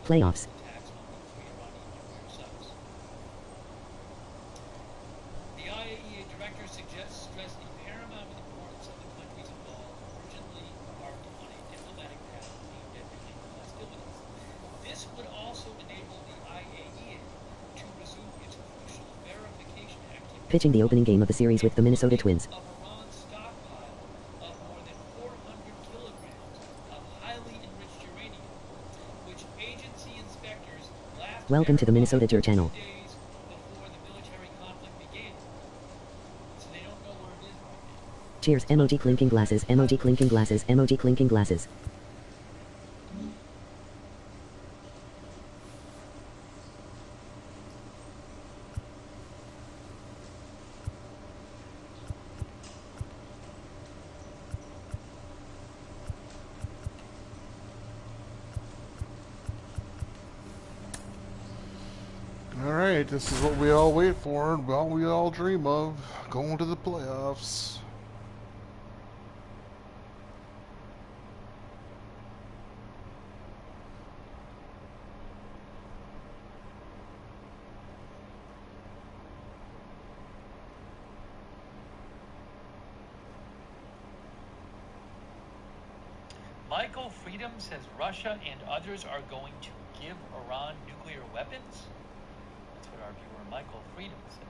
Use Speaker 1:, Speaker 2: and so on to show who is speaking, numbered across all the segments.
Speaker 1: Playoffs.
Speaker 2: attacks on nuclear Iranian nuclear sites. The IAEA director suggests stress the paramount importance of the countries involved urgently embark on a diplomatic path aimed at ending hostilities. This would also enable the IAEA to resume its crucial verification activities.
Speaker 1: Pitching the opening game of the series with the Minnesota Twins.
Speaker 2: Of Iran's stockpile of more than 400 kilograms of highly enriched uranium, which agency inspectors last
Speaker 1: Welcome to the Minnesota Jur Channel.
Speaker 2: 2 days before the military conflict began. So they don't know where it is right now.
Speaker 1: Cheers. Emoji clinking glasses. Emoji clinking glasses. Emoji clinking glasses.
Speaker 3: Alright, this is what we all wait for and what we all dream of. Going to the playoffs.
Speaker 2: Michael Freedom says Russia and others are going to give Iran nuclear weapons. That's what our viewer Michael Freedom says.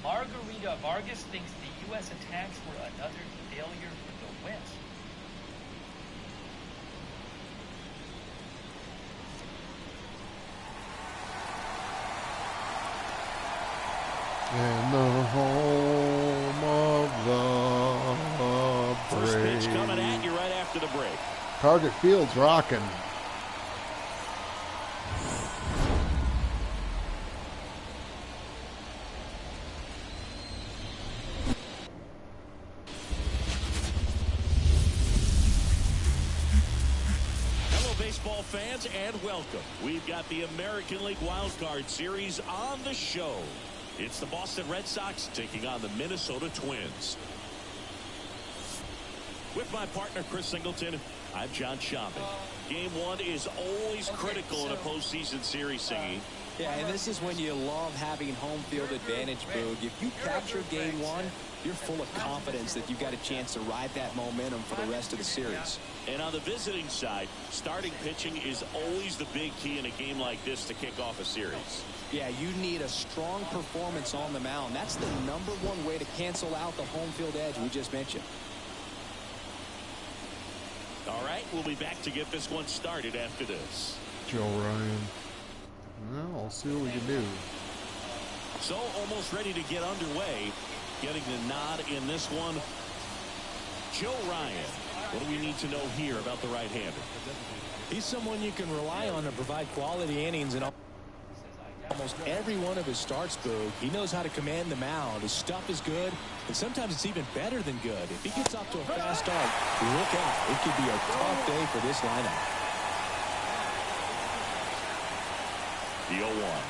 Speaker 2: Margarita Vargas thinks the U.S. attacks were another failure for the West.
Speaker 3: In the home of the
Speaker 4: First pitch
Speaker 3: brave.
Speaker 4: coming at you right after the break.
Speaker 3: Target Field's rocking.
Speaker 4: Hello, baseball fans, and welcome. We've got the American League Wild Card Series on the show. It's the Boston Red Sox taking on the Minnesota Twins. With my partner, Chris Singleton, I'm John Shopping. Game one is always critical in a postseason series, Singy.
Speaker 5: Yeah, and this is when you love having home field advantage, Boog. If you capture game one, you're full of confidence that you've got a chance to ride that momentum for the rest of the series.
Speaker 4: And on the visiting side, starting pitching is always the big key in a game like this to kick off a series.
Speaker 5: Yeah, you need a strong performance on the mound. That's the #1 way to cancel out the home field edge we just mentioned.
Speaker 4: All right, we'll be back to get this one started after this.
Speaker 3: Joe Ryan. Well, I'll see what we can do.
Speaker 4: So almost ready to get underway. Getting the nod in this one. Joe Ryan. What do we need to know here about the right-hander?
Speaker 5: He's someone you can rely on to provide quality innings in almost every one of his starts, Boog. He knows how to command the mound. His stuff is good, and sometimes it's even better than good. If he gets off to a fast start, look out. It could be a tough day for this lineup.
Speaker 4: The 0-1.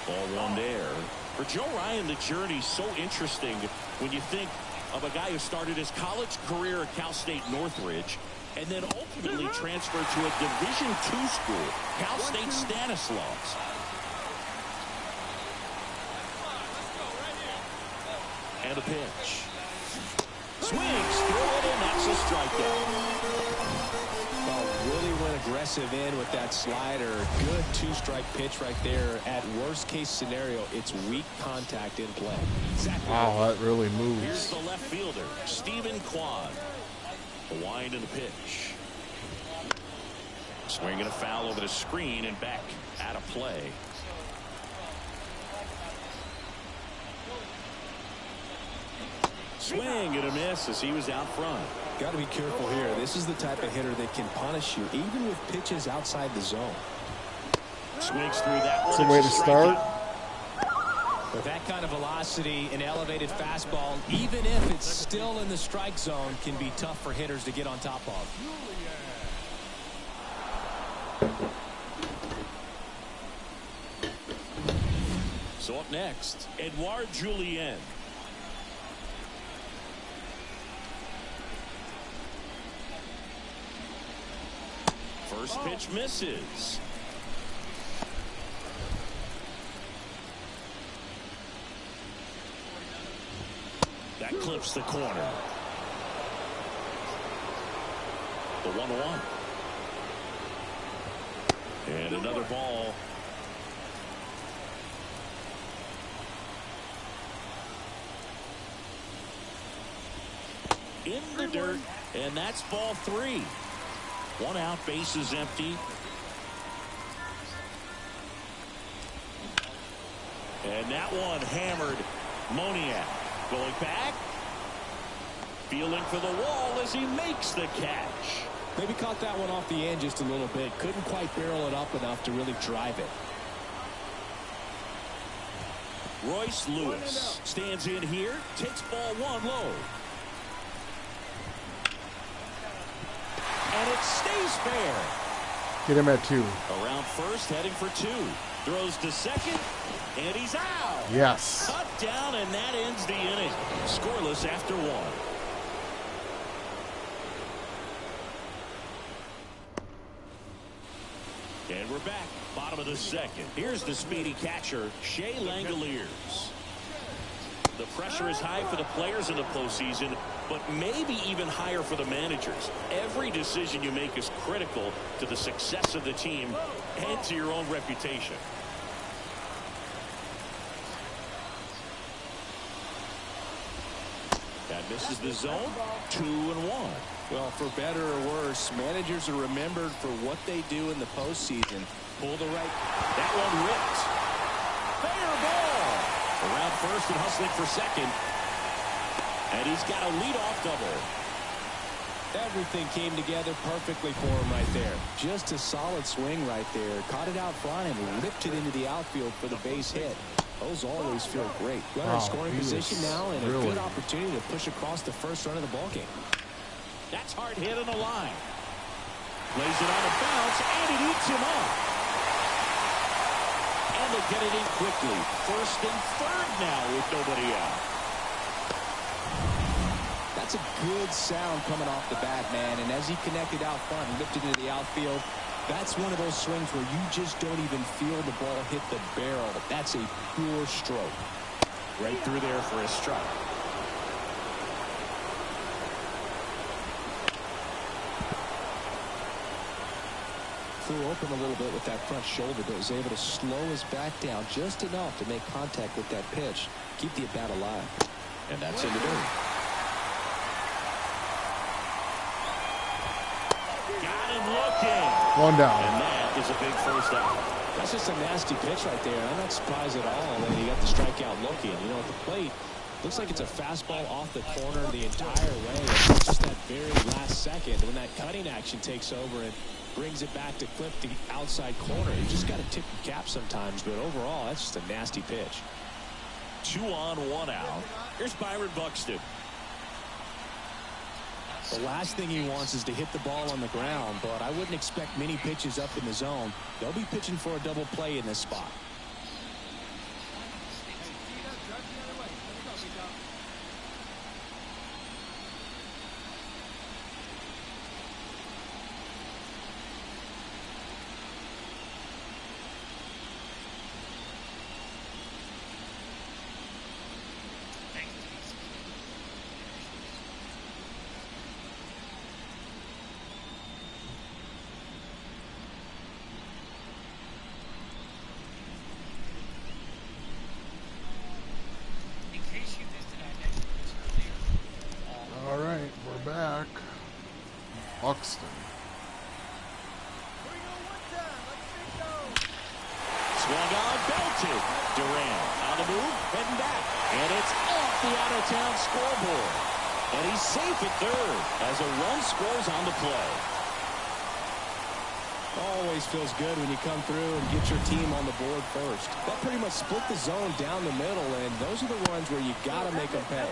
Speaker 4: Ball one there. For Joe Ryan, the journey's so interesting when you think of a guy who started his college career at Cal State Northridge and then ultimately transferred to a Division II school, Cal State Stanislaus. And a pitch. Swings through it, and that's a strikeout.
Speaker 5: Well, really went aggressive in with that slider. Good two-strike pitch right there. At worst-case scenario, it's weak contact in play.
Speaker 4: Exactly.
Speaker 3: Wow, that really
Speaker 4: Here's
Speaker 3: moves.
Speaker 4: the left fielder, Stephen Kwan. A wind and a pitch. Swinging a foul over the screen and back out of play. Swing and a miss as he was out front.
Speaker 5: Got to be careful here. This is the type of hitter that can punish you, even with pitches outside the zone.
Speaker 4: Swings through that one.
Speaker 3: Some way to start.
Speaker 5: With that kind of velocity, an elevated fastball, even if it's still in the strike zone, can be tough for hitters to get on top of.
Speaker 4: So up next, Edouard Julien. First pitch misses. That clips the corner. The 1-1. And another ball. In the dirt, and that's ball 3. 1 out, bases empty. And that one hammered. Moniak going back. Feeling for the wall as he makes the catch.
Speaker 5: Maybe caught that one off the end just a little bit. Couldn't quite barrel it up enough to really drive it.
Speaker 4: Royce Lewis stands in here, takes ball 1 low. And it stays fair.
Speaker 3: Get him at 2.
Speaker 4: Around first, heading for 2. Throws to second, and he's out.
Speaker 3: Yes.
Speaker 4: Cut down, and that ends the inning. Scoreless after 1. And we're back, bottom of the second. Here's the speedy catcher, Shea Langoliers. The pressure is high for the players in the postseason, but maybe even higher for the managers. Every decision you make is critical to the success of the team and to your own reputation. That misses the zone. 2-1.
Speaker 5: Well, for better or worse, managers are remembered for what they do in the postseason. Pull the right.
Speaker 4: That one ripped. Fair ball. Around first and hustling for second. And he's got a leadoff double.
Speaker 5: Everything came together perfectly for him right there. Just a solid swing right there. Caught it out front and lifted into the outfield for the base hit. Those always feel great. Runner in scoring position now and a good opportunity to push across the first run of the ballgame.
Speaker 4: That's hard hit on the line. Plays it on a bounce, and it eats him up. And they get it in quickly. First and third now with nobody out.
Speaker 5: That's a good sound coming off the bat, man. And as he connected out front and lifted into the outfield, that's one of those swings where you just don't even feel the ball hit the barrel. That's a pure stroke.
Speaker 4: Right through there for a strike.
Speaker 5: Flew open a little bit with that front shoulder, but was able to slow his back down just enough to make contact with that pitch. Keep the at-bat alive.
Speaker 4: And that's in the dirt. Got him looking.
Speaker 3: 1 down.
Speaker 4: And that is a big first out.
Speaker 5: That's just a nasty pitch right there. I'm not surprised at all that he got the strikeout looking. You know, at the plate, looks like it's a fastball off the corner the entire way. It's just that very last second when that cutting action takes over and brings it back to clip the outside corner. You just got to tip your cap sometimes, but overall, that's just a nasty pitch.
Speaker 4: 2 on, 1 out. Here's Byron Buxton.
Speaker 5: The last thing he wants is to hit the ball on the ground, but I wouldn't expect many pitches up in the zone. They'll be pitching for a double play in this spot.
Speaker 3: Back. Buxton.
Speaker 4: Swung on, belted. Duran on the move, heading back. And it's off the out-of-town scoreboard. And he's safe at third as a run scores on the play.
Speaker 5: Always feels good when you come through and get your team on the board first. That pretty much split the zone down the middle, and those are the runs where you got to make them pay.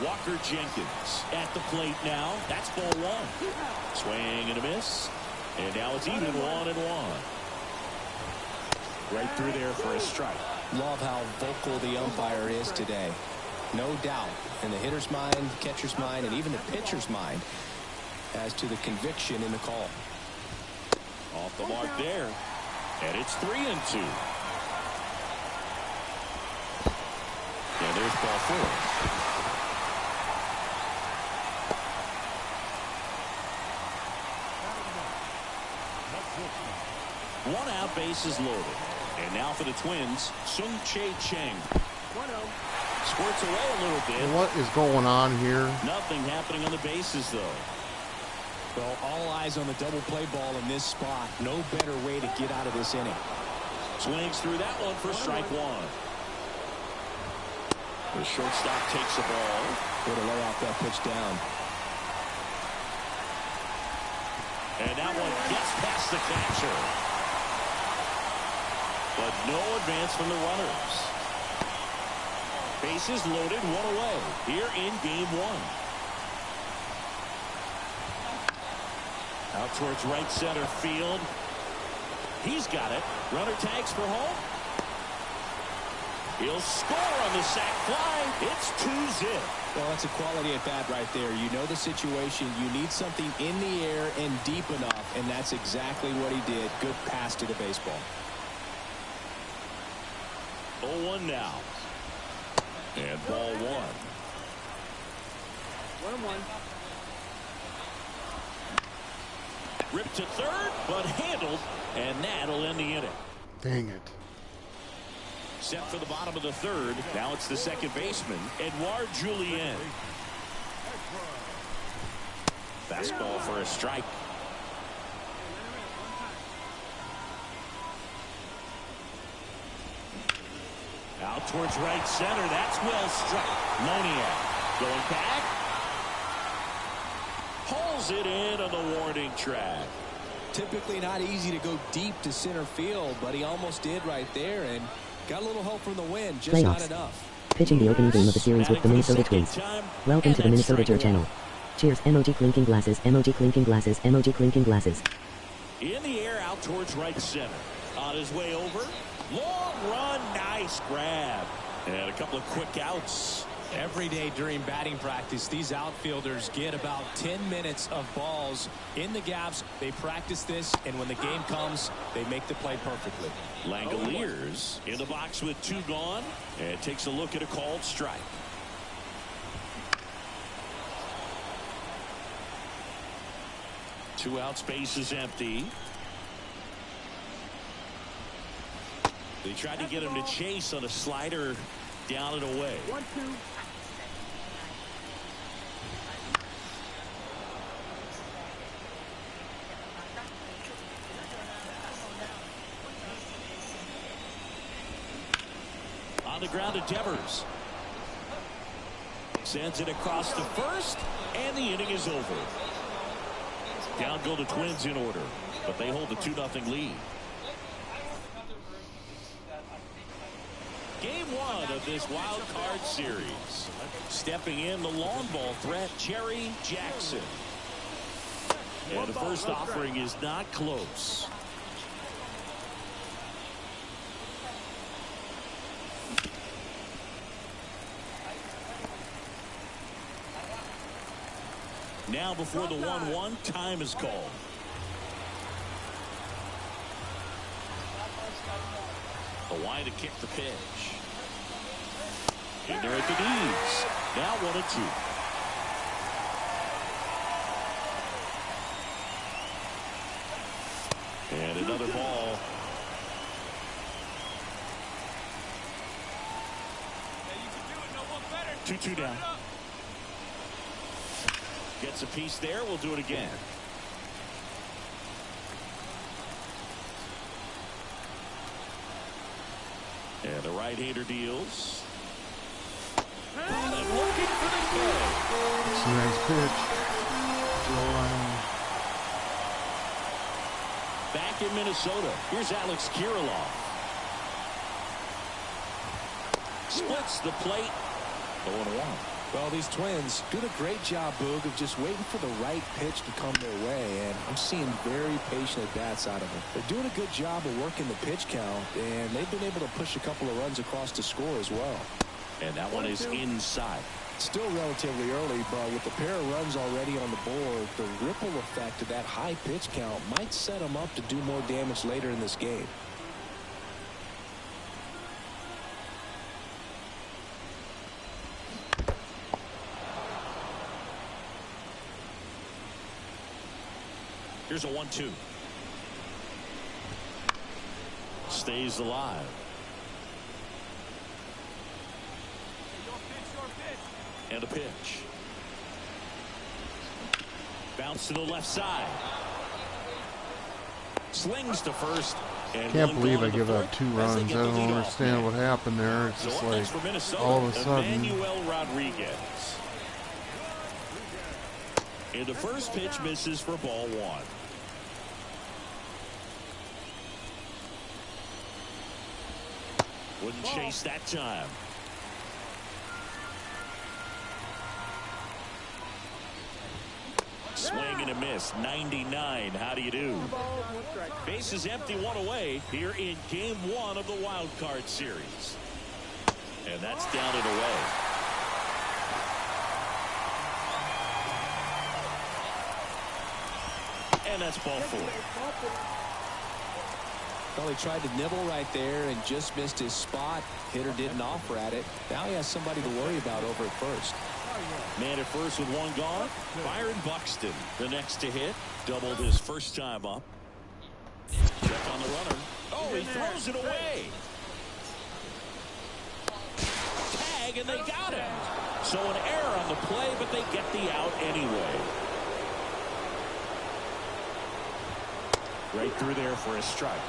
Speaker 4: Walker Jenkins at the plate now. That's ball 1. Swing and a miss. And now it's even 1-1. Right through there for a strike.
Speaker 5: Love how vocal the umpire is today. No doubt in the hitter's mind, the catcher's mind, and even the pitcher's mind as to the conviction in the call.
Speaker 4: Off the mark there. And it's 3-2. And there's ball 4. One out, bases loaded. And now for the Twins, Sung-Chae Cheng. Squirts away a little bit.
Speaker 3: What is going on here?
Speaker 4: Nothing happening on the bases, though.
Speaker 5: Well, all eyes on the double play ball in this spot. No better way to get out of this inning.
Speaker 4: Swings through that one for strike 1. The shortstop takes the ball.
Speaker 5: Way to lay off that pitch down.
Speaker 4: And that one gets past the catcher. But no advance from the runners. Bases loaded, 1 away here in game 1. Out towards right center field. He's got it. Runner tags for home. He'll score on the sac fly. It's 2-zip.
Speaker 5: Well, that's a quality at bat right there. You know the situation. You need something in the air and deep enough, and that's exactly what he did. Good pass to the baseball.
Speaker 4: 0-1 now. And ball 1.
Speaker 2: 1-1.
Speaker 4: Ripped to third, but handled, and that'll end the inning.
Speaker 3: Dang it.
Speaker 4: Set for the bottom of the third. Now it's the second baseman, Edouard Julien. Fastball for a strike. Out towards right center. That's well struck. Moniak going back. Pulls it in on the warning track.
Speaker 5: Typically not easy to go deep to center field, but he almost did right there and got a little help from the wind, just not
Speaker 1: Playoffs.
Speaker 5: enough.
Speaker 1: Pitching the opening game of the series with the Minnesota Twins. Welcome to the Minnesota Tour channel. Cheers. Emoji clinking glasses. Emoji clinking glasses. Emoji clinking glasses.
Speaker 4: In the air out towards right center. On his way over. Long run. Nice grab. And a couple of quick outs.
Speaker 5: Every day during batting practice, these outfielders get about 10 minutes of balls in the gaps. They practice this, and when the game comes, they make the play perfectly.
Speaker 4: Langoliers in the box with 2 gone, and takes a look at a called strike. Two outs, base is empty. They tried to get him to chase on a slider down and away.
Speaker 2: 1-2.
Speaker 4: On the ground to Devers. Sends it across to first, and the inning is over. Down go the Twins in order, but they hold the 2-0 lead. Game 1 of this wild card series. Stepping in the long ball threat, Jerry Jackson. And the first offering is not close. Now before the 1-1, time is called. Hawaii to kick the pitch. In there at the knees. Now 1-2. And another ball.
Speaker 2: Yeah, you can do it. No one better.
Speaker 4: 2-2 down. Gets a piece there. We'll do it again. And the right-hander deals. And looking for the kill.
Speaker 3: It's a nice pitch. Joe Ryan.
Speaker 4: Back in Minnesota, here's Alex Kirilloff. Splits the plate. 0-1.
Speaker 5: Well, these Twins doing a great job, Boog, of just waiting for the right pitch to come their way, and I'm seeing very patient at-bats out of them. They're doing a good job of working the pitch count, and they've been able to push a couple of runs across to score as well.
Speaker 4: And that one is inside.
Speaker 5: Still relatively early, but with the pair of runs already on the board, the ripple effect of that high pitch count might set them up to do more damage later in this game.
Speaker 4: Here's a 1-2. Stays alive. And a pitch. Bounce to the left side. Slings to first. And
Speaker 3: Can't believe I give up 2 runs. I don't understand what happened there. It's just like all of a sudden.
Speaker 4: Emmanuel Rodriguez. And the first pitch misses for ball 1. Wouldn't chase that time. Swing and a miss. 99. How do you do? Base is empty, 1 away here in game 1 of the wild card series. And that's down and away. And that's ball 4.
Speaker 5: Well, he tried to nibble right there and just missed his spot. Hitter didn't offer at it. Now he has somebody to worry about over at first.
Speaker 4: Man at first with 1 gone. Byron Buxton, the next to hit. Doubled his first time up. Check on the runner. Oh, he throws it away. Tag, and they got him. So an error on the play, but they get the out anyway. Right through there for a strike.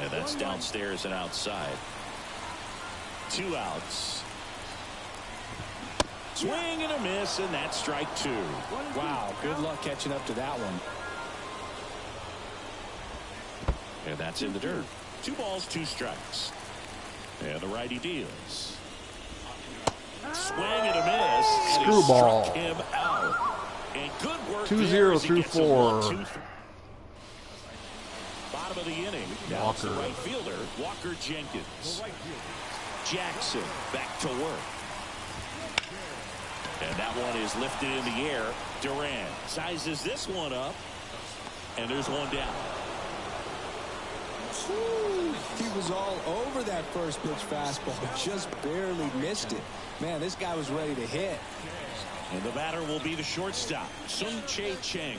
Speaker 4: And that's downstairs and outside. 2 outs. Swing and a miss, and that's strike 2.
Speaker 5: Wow, good luck catching up to that one.
Speaker 4: And that's in the dirt. 2 balls, 2 strikes. And the righty deals. Swing and a miss.
Speaker 3: Screwball.
Speaker 4: And he struck him out. And good work
Speaker 3: 2-0 through 4.
Speaker 4: Bottom of the inning. Now it's the right fielder, Walker Jenkins. Jackson back to work. And that one is lifted in the air. Duran sizes this one up. And there's 1 down.
Speaker 5: He was all over that first pitch fastball, just barely missed it. Man, this guy was ready to hit.
Speaker 4: And the batter will be the shortstop, Sung Chae Cheng.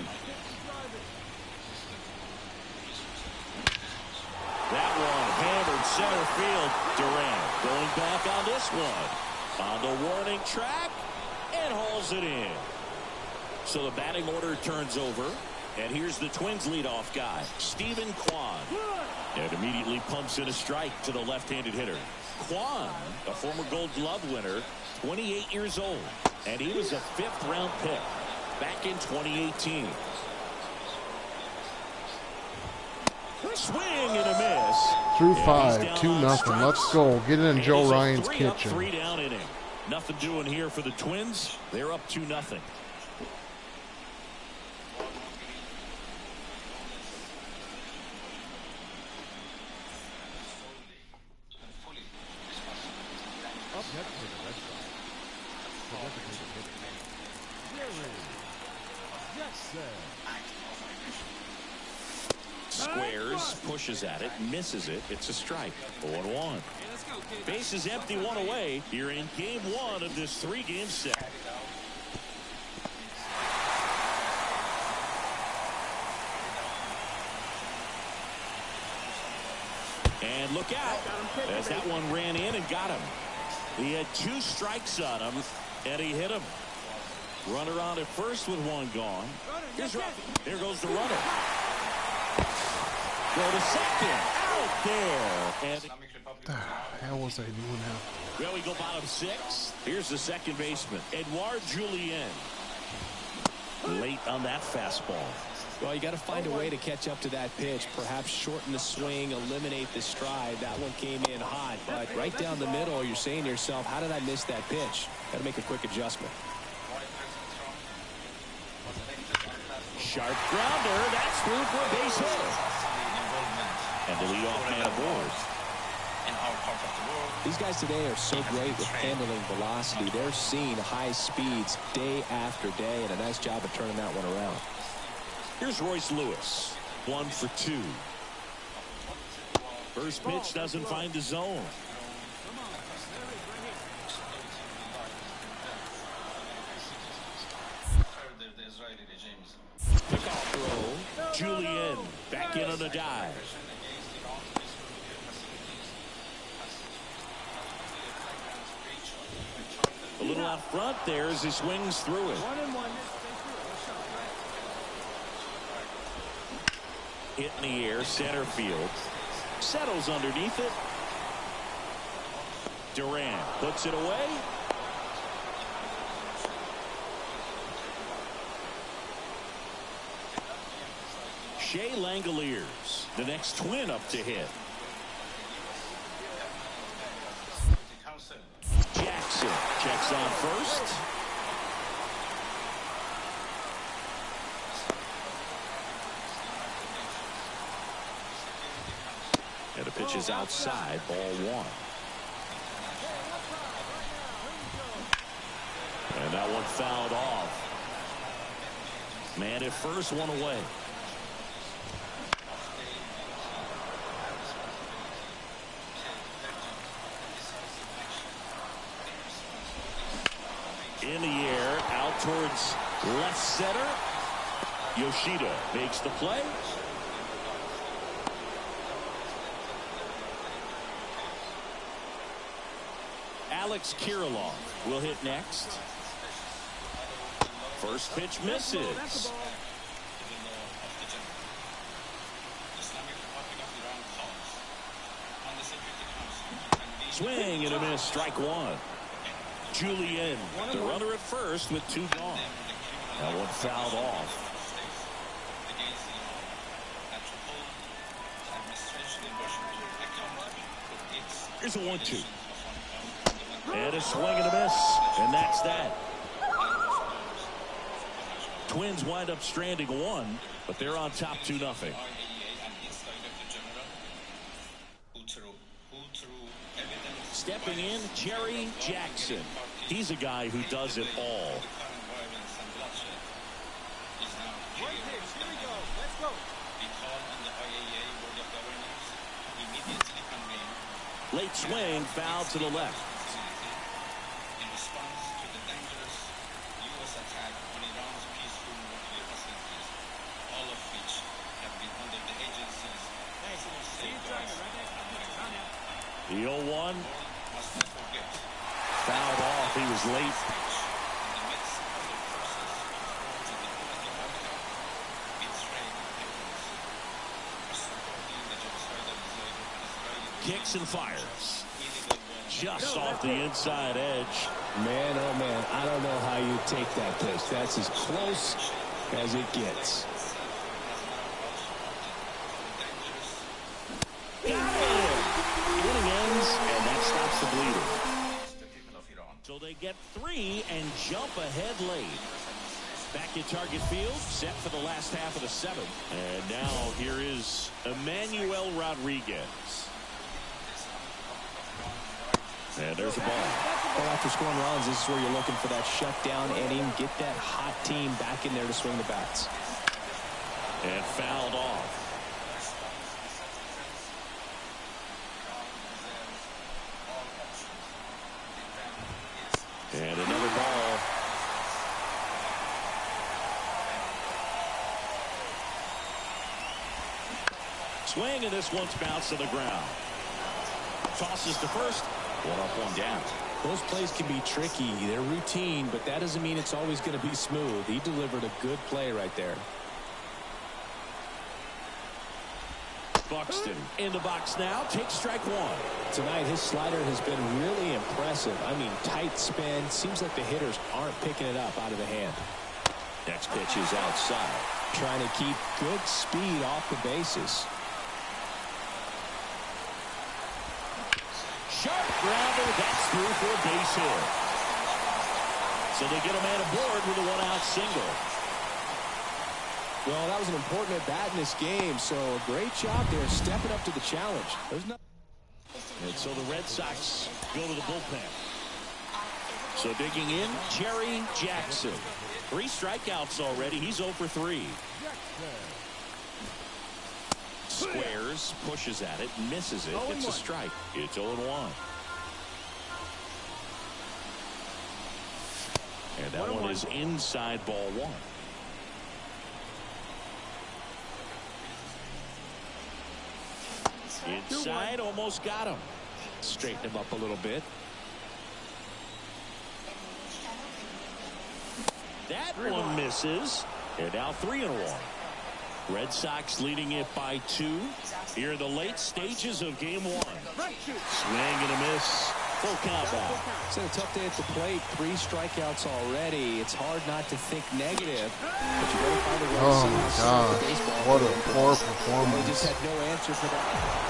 Speaker 4: That one hammered center field. Durant going back on this one. On the warning track and hauls it in. So the batting order turns over. And here's the Twins leadoff guy, Stephen Kwan. And immediately pumps in a strike to the left-handed hitter. Kwan, a former Gold Glove winner, 28 years old. And he was a 5th-round pick back in 2018. Swing and a miss.
Speaker 3: Through 5, 2-0. Let's go. Get in Joe Ryan's kitchen.
Speaker 4: 3 down inning. Nothing doing here for the Twins. They're up 2-0. Squares, pushes at it, misses it. It's a strike. 0-1. Base is empty, 1 away here in game 1 of this 3-game set. And look out as that one ran in and got him. He had 2 strikes on him, and he hit him. Runner on at first with 1 gone. There goes the runner. Go to second. Out there. And
Speaker 3: The hell was I doing now?
Speaker 4: well, we go bottom 6. Here's the second baseman, Edouard Julien. Late on that fastball.
Speaker 5: Well, you got to find a way to catch up to that pitch. Perhaps shorten the swing, eliminate the stride. That one came in hot, but right down the middle, you're saying to yourself, how did I miss that pitch? Got to make a quick adjustment.
Speaker 4: Sharp grounder. That's through for a base hit. And the leadoff man aboard.
Speaker 6: In our part of the world,
Speaker 5: These guys today are so great with handling velocity. They're seeing high speeds day after day, and a nice job of turning that one around.
Speaker 4: Here's Royce Lewis, 1 for 2. First pitch doesn't find the zone.
Speaker 6: the Israeli regimes.
Speaker 4: Pickoff throw. Julian back in on a dive. A little out front there as he swings through it. Hit in the air, center field. Settles underneath it. Duran puts it away. Shea Langoliers, the next Twin up to hit. Jackson checks on first. And the pitch is outside, ball 1. And that one fouled off. Man at first, one away. In the air, out towards left center. Yoshida makes the play. Alex Kirilloff will hit next. First pitch misses. Swing and a miss, strike 1. Julian, the runner at first with 2 gone. That one fouled off. Here's a 1-2. And a swing and a miss. And that's that. Twins wind up stranding 1, but they're on top 2-0. Stepping in, Jerry Jackson. He's a guy who does it all. Late swing, foul to the left.
Speaker 6: In response to the dangerous U.S. attack on Iran's peaceful nuclear facilities, all of which have been under the agency's safeguards.
Speaker 4: The 0-1.
Speaker 6: Must not forget,
Speaker 4: Fouled off. He was late.
Speaker 6: in the midst of the process to the outcome, betrayed victims are supporting the genocidal Israeli
Speaker 4: Kicks and fires.
Speaker 6: illegal war.
Speaker 4: Just off the inside edge.
Speaker 5: Man, oh man, I don't know how you take that pitch. That's as close as it gets.
Speaker 4: Inning ends, and that stops the bleeding.
Speaker 6: The people of Iran.
Speaker 4: So they get 3 and jump ahead late. Back at Target Field, set for the last half of the 7th. And now here is Emmanuel Rodriguez. And there's a ball.
Speaker 5: Well, after scoring runs, this is where you're looking for that shutdown inning. Get that hot team back in there to swing the bats.
Speaker 4: And fouled off. And another ball. Swing, and this one's bounced to the ground. Tosses to first. 1 up, 1 down.
Speaker 5: Those plays can be tricky. They're routine, but that doesn't mean it's always going to be smooth. He delivered a good play right there.
Speaker 4: Buxton in the box now. Takes strike 1.
Speaker 5: Tonight, his slider has been really impressive. I mean, tight spin. Seems like the hitters aren't picking it up out of the hand.
Speaker 4: Next pitch is outside.
Speaker 5: Trying to keep good speed off the bases.
Speaker 4: Sharp grounder. That's through for a base hit. So they get a man aboard with a 1-out single.
Speaker 5: Well, that was an important at-bat in this game, so a great job there stepping up to the challenge. There's no...
Speaker 4: And so the Red Sox go to the bullpen. So digging in, Jerry Jackson. 3 strikeouts already. He's 0 for 3. Squares, pushes at it, misses it. It's a strike. It's 0-1. And that one is inside ball 1. Inside, almost got him.
Speaker 5: Straighten him up a little bit.
Speaker 4: That one misses. And now 3-1. Red Sox leading it by 2 here in the late stages of game 1. Swing and a miss. Full count out.
Speaker 5: It's a tough day at the plate. 3 strikeouts already. It's hard not to think negative. But you gotta find a way
Speaker 3: Oh
Speaker 5: to
Speaker 3: my
Speaker 5: see
Speaker 3: God.
Speaker 5: the baseball.
Speaker 3: What a poor
Speaker 5: They
Speaker 3: performance.
Speaker 5: just had no answer for that.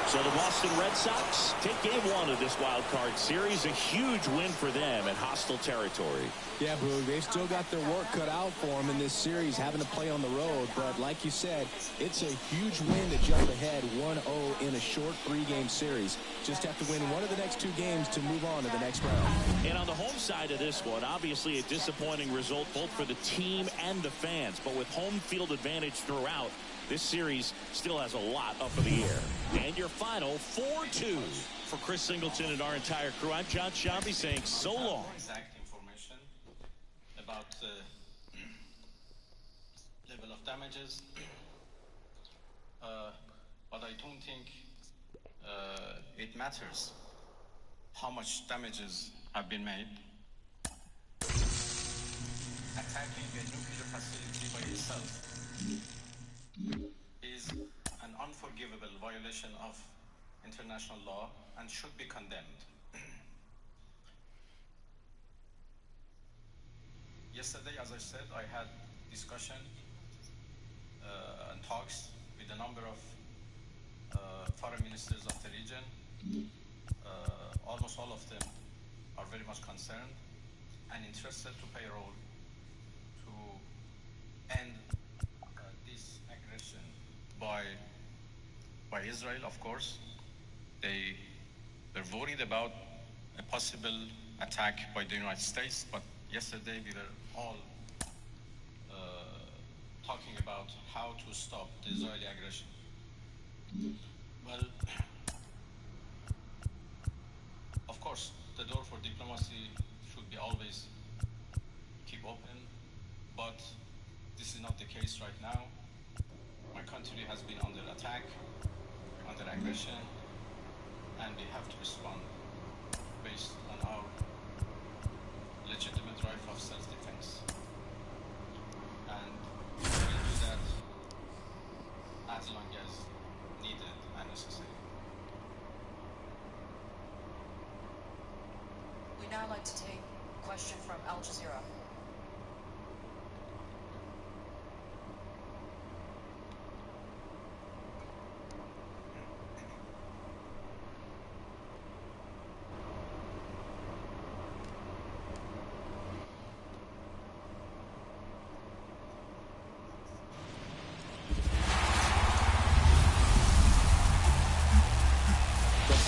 Speaker 4: So the Boston Red Sox take game 1 of this wild card series. A huge win for them in hostile territory.
Speaker 5: Yeah, Boog, they've still got their work cut out for them in this series, having to play on the road. But like you said, it's a huge win to jump ahead 1-0 in a short 3-game series. Just have to win one of the next 2 games to move on to the next round.
Speaker 4: And on the home side of this one, obviously a disappointing result both for the team and the fans. But with home field advantage throughout, this series still has a lot up in the air. And your final 4-2 for Chris Singleton and our entire crew. I'm John Shambi saying so long.
Speaker 6: Exact information about the level of damages, but I don't think it matters how much damages have been made. Attacking a nuclear facility by itself is an unforgivable violation of international law and should be condemned. Yesterday, as I said, I had discussion and talks with a number of foreign ministers of the region. Almost all of them are very much concerned and interested to play a role to end this aggression by Israel, of course. They're worried about a possible attack by the United States, but yesterday we were all talking about how to stop the Israeli aggression. Well, of course, the door for diplomacy should be always keep open, but this is not the case right now. My country has been under attack, under aggression, and we have to respond based on our legitimate right of self-defense. And we will do that as long as needed and necessary.
Speaker 7: We'd now like to take a question from Al Jazeera.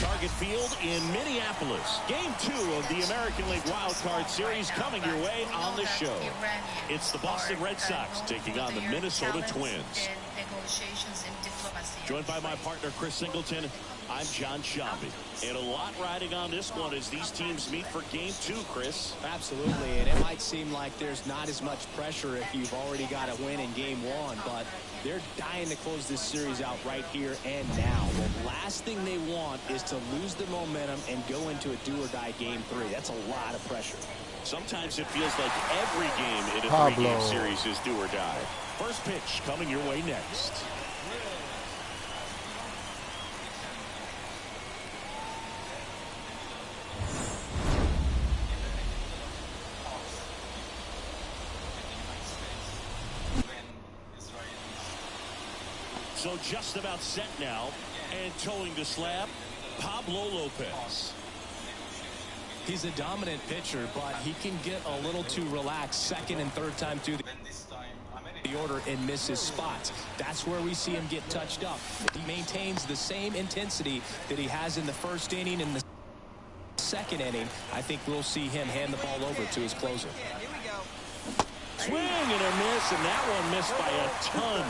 Speaker 4: Target Field in Minneapolis. Game 2 of the American League Wild Card Series coming your way on the show. It's the Boston Red Sox taking on the Minnesota Twins. Joined by my partner Chris Singleton, I'm John Shambi. And a lot riding on this one as these teams meet for Game 2, Chris.
Speaker 5: Absolutely, and it might seem like there's not as much pressure if you've already got a win in Game 1, but they're dying to close this series out right here and now. The last thing they want is to lose the momentum and go into a do-or-die Game 3. That's a lot of pressure.
Speaker 4: Sometimes it feels like every game in a
Speaker 3: Pablo.
Speaker 4: three-game series is do or die. First pitch coming your way next. So just about set now, and towing the slab, Pablo Lopez.
Speaker 5: He's a dominant pitcher, but he can get a little too relaxed second and third time through.
Speaker 6: When this time America
Speaker 5: the order and misses spots. That's where we see him get touched up. If he maintains the same intensity that he has in the first inning and the second inning, I think we'll see him hand the ball over to his closer.
Speaker 4: Swing and a miss, and that one missed by a ton.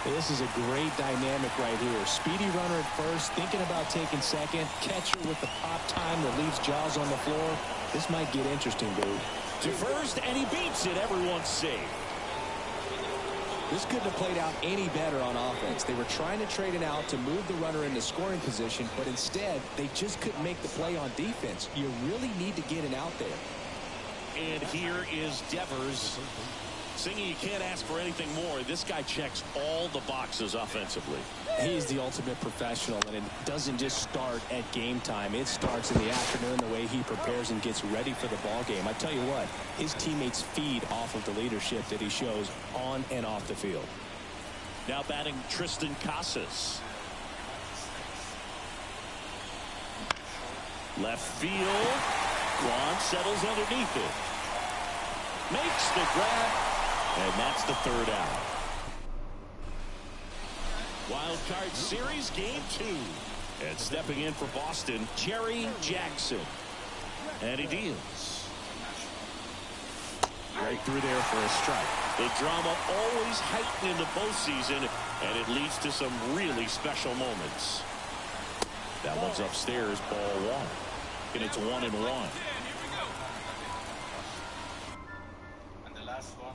Speaker 5: This is a great dynamic right here. Speedy runner at first, thinking about taking second. Catcher with the pop time that leaves Jaws on the floor. This might get interesting, dude.
Speaker 4: To first, and he beats it. Everyone's safe.
Speaker 5: This couldn't have played out any better on offense. They were trying to trade it out to move the runner into scoring position, but instead, they just couldn't make the play on defense. You really need to get it out there.
Speaker 4: And here is Devers singing, you can't ask for anything more. This guy checks all the boxes offensively.
Speaker 5: He's the ultimate professional, and it doesn't just start at game time. It starts in the afternoon, the way he prepares and gets ready for the ball game. I tell you what, his teammates feed off of the leadership that he shows on and off the field.
Speaker 4: Now batting Tristan Casas. Left field. Kwan settles underneath it. Makes the grab. And that's the third out. Wild card series game 2. And stepping in for Boston, Jerry Jackson. And he deals. Right through there for a strike. The drama always heightened in the postseason, and it leads to some really special moments. That one's upstairs, ball 1. And it's 1-1.
Speaker 6: And the last one.